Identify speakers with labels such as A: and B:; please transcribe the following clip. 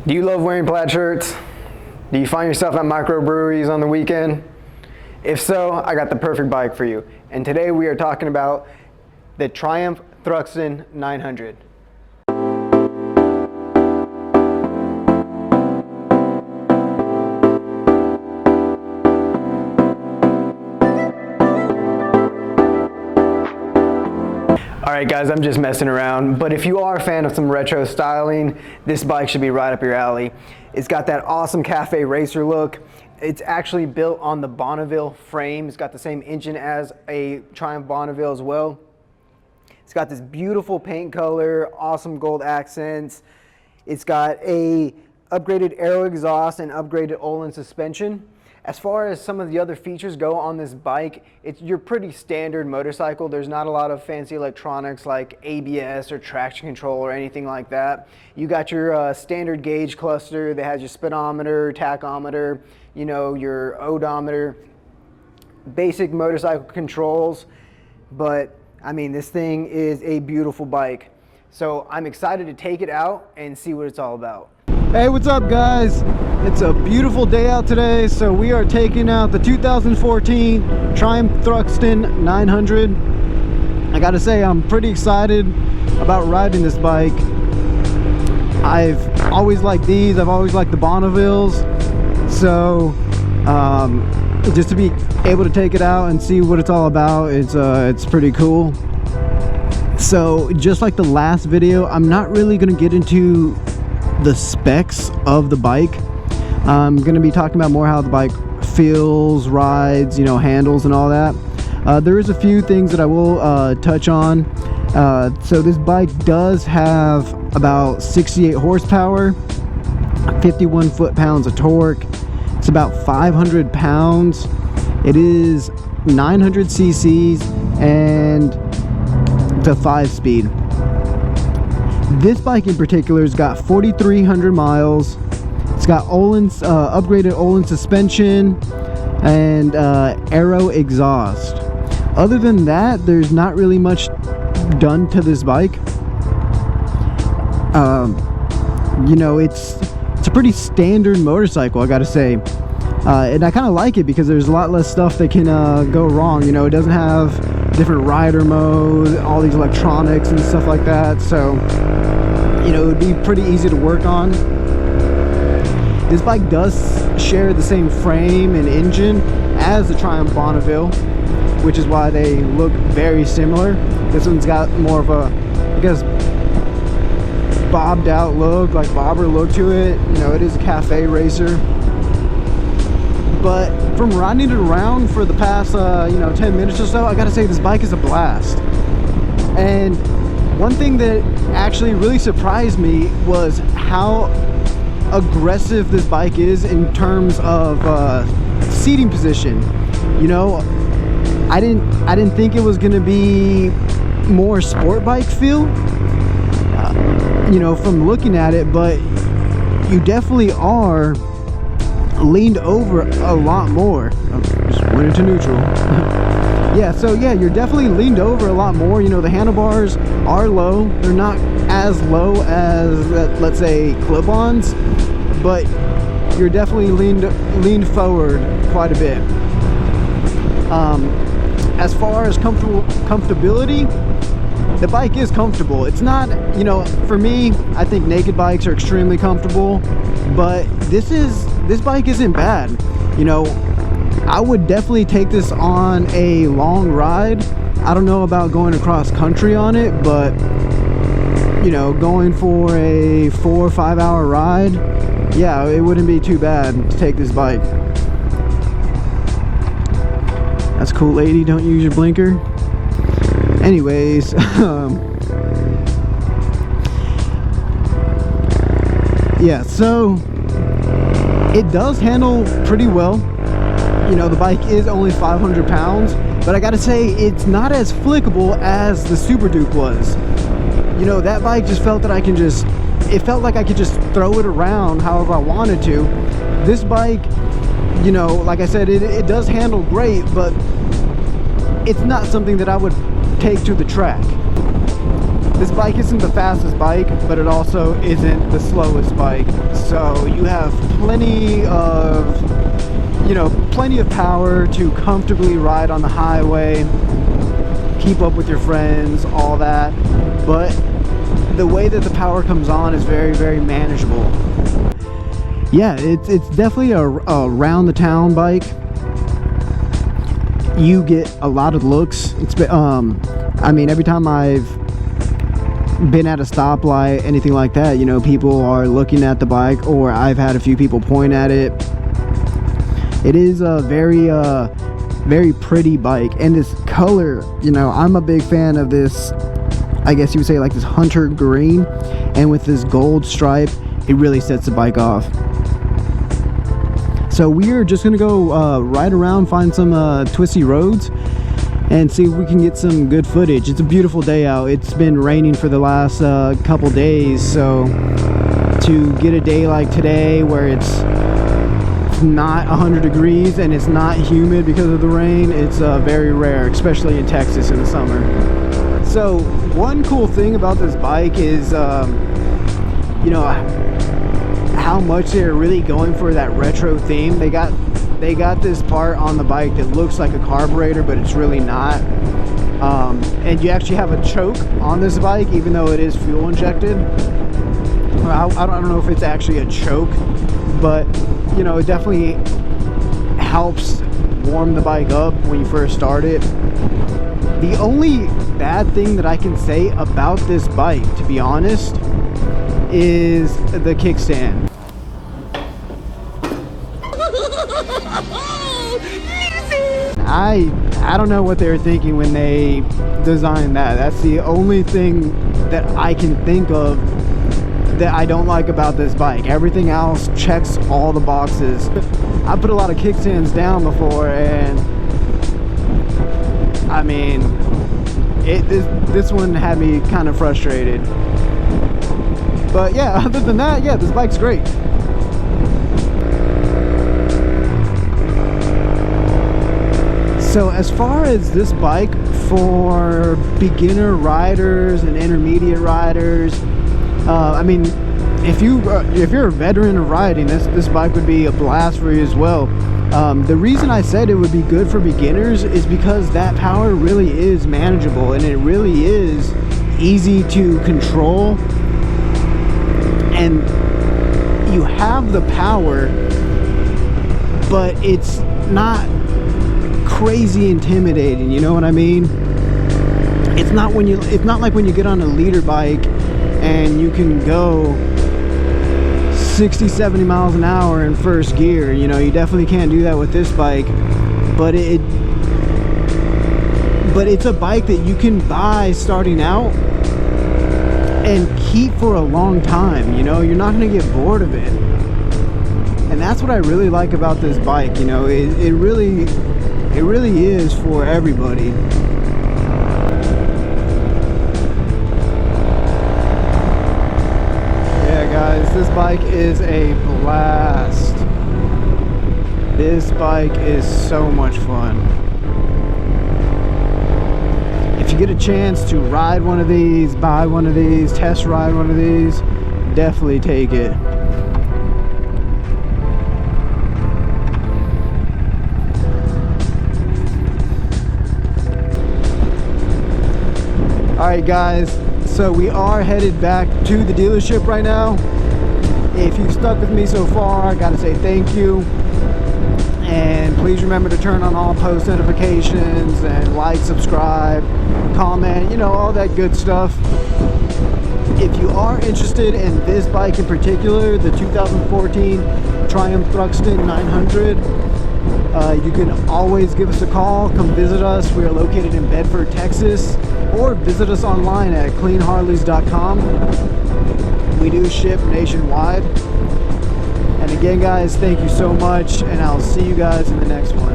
A: Do you love wearing plaid shirts? Do you find yourself at microbreweries on the weekend? If so, I got the perfect bike for you. And today we are talking about the Triumph Thruxton 900. Alright guys, I'm just messing around, but if you are a fan of some retro styling, this bike should be right up your alley. It's got that awesome cafe racer look. It's actually built on the Bonneville frame. It's got the same engine as a Triumph Bonneville as well. It's got this beautiful paint color, awesome gold accents. It's got a upgraded Aero exhaust and upgraded Olin suspension. As far as some of the other features go on this bike, it's your pretty standard motorcycle. There's not a lot of fancy electronics like ABS or traction control or anything like that. You got your standard gauge cluster that has your speedometer, tachometer, you know, your odometer, basic motorcycle controls. But I mean, this thing is a beautiful bike. So I'm excited to take it out and see what it's all about.
B: Hey, what's up guys? It's a beautiful day out today, so we are taking out the 2014 Triumph Thruxton 900. I gotta say, I'm pretty excited about riding this bike. I've always liked these, I've always liked the Bonnevilles, so just to be able to take it out and see what it's all about, it's pretty cool. So just like the last video, I'm not really gonna get into the specs of the bike. I'm going to be talking about more how the bike feels, rides, you know, handles and all that. There is a few things that I will touch on. So this bike does have about 68 horsepower, 51 foot-pounds of torque. It's about 500 pounds. It is 900 cc's and it's a 5-speed. This bike in particular has got 4,300 miles. It's got Olin's upgraded Olin suspension and Aero exhaust. Other than that, there's not really much done to this bike. You know, it's a pretty standard motorcycle, I gotta say. And I kind of like it because there's a lot less stuff that can go wrong. You know, it doesn't have different rider mode, all these electronics and stuff like that. So, you know, it would be pretty easy to work on. This bike does share the same frame and engine as the Triumph Bonneville, which is why they look very similar. This one's got more of a, I guess, bobbed out look, like bobber look to it. You know, it is a cafe racer. But from riding it around for the past, you know, 10 minutes or so, I gotta say this bike is a blast. And one thing that actually really surprised me was how aggressive this bike is in terms of seating position. You know, I didn't think it was gonna be more sport bike feel, you know, from looking at it, but you definitely are leaned over a lot more. Oh, just went into neutral. Yeah, so yeah, you're definitely leaned over a lot more. You know, the handlebars are low. They're not as low as, let's say, clip-ons, but you're definitely leaned forward quite a bit. As far as comfortability, the bike is comfortable. It's not, you know, for me, I think naked bikes are extremely comfortable, but this bike isn't bad. You know, I would definitely take this on a long ride. I don't know about going across country on it, but you know, going for a 4 or 5 hour ride, yeah, it wouldn't be too bad to take this bike. That's cool, lady, don't use your blinker. Anyways, yeah, so it does handle pretty well. You know, the bike is only 500 pounds, but I gotta say, it's not as flickable as the Super Duke was. You know, that bike just felt that it felt like I could just throw it around however I wanted to. This bike, you know, like I said, it does handle great, but it's not something that I would take to the track. this bike isn't the fastest bike, but it also isn't the slowest bike. So you have plenty of, plenty of power to comfortably ride on the highway, keep up with your friends, all that. But the way that the power comes on is very, very manageable. Yeah, it's definitely a round the town bike. You get a lot of looks. I mean, every time I've been at a stoplight, anything like that, people are looking at the bike, or I've had a few people point at it. It is a very very pretty bike, and this color, I'm a big fan of this. I guess you would say like this hunter green, and with this gold stripe, it really sets the bike off. So we're just gonna go ride around, find some twisty roads, and see if we can get some good footage. It's a beautiful day out. It's been raining for the last couple days, so to get a day like today where it's not 100 degrees and it's not humid because of the rain, it's very rare, especially in Texas in the summer. So one cool thing about this bike is how much they're really going for that retro theme. They got this part on the bike that looks like a carburetor, but it's really not. And you actually have a choke on this bike, even though it is fuel injected. I don't know if it's actually a choke, but it definitely helps warm the bike up when you first start it. The only bad thing that I can say about this bike, to be honest, is the kickstand. I don't know what they were thinking when they designed that. That's the only thing that I can think of that I don't like about this bike. Everything else checks all the boxes. I put a lot of kickstands down before, and I mean, this one had me kind of frustrated. But yeah, other than that, yeah, this bike's great. So as far as this bike for beginner riders and intermediate riders, I mean, if you're a veteran of riding, this bike would be a blast for you as well. The reason I said it would be good for beginners is because that power really is manageable, and it really is easy to control, and you have the power, but it's not crazy intimidating, you know what I mean? It's not like when you get on a leader bike and you can go 60-70 miles an hour in first gear. You definitely can't do that with this bike, but it's a bike that you can buy starting out and keep for a long time. You're not going to get bored of it, and that's what I really like about this bike. It really is for everybody. Guys, this bike is a blast. This bike is so much fun. If you get a chance to ride one of these, buy one of these, test ride one of these, definitely take it. Alright guys, so we are headed back to the dealership right now. If you've stuck with me so far, I gotta say thank you. And please remember to turn on all post notifications and like, subscribe, comment, all that good stuff. If you are interested in this bike in particular, the 2014 Triumph Thruxton 900, you can always give us a call. Come visit us. We are located in Bedford, Texas, or visit us online at cleanharleys.com. We do ship nationwide. And again, guys, thank you so much, and I'll see you guys in the next one.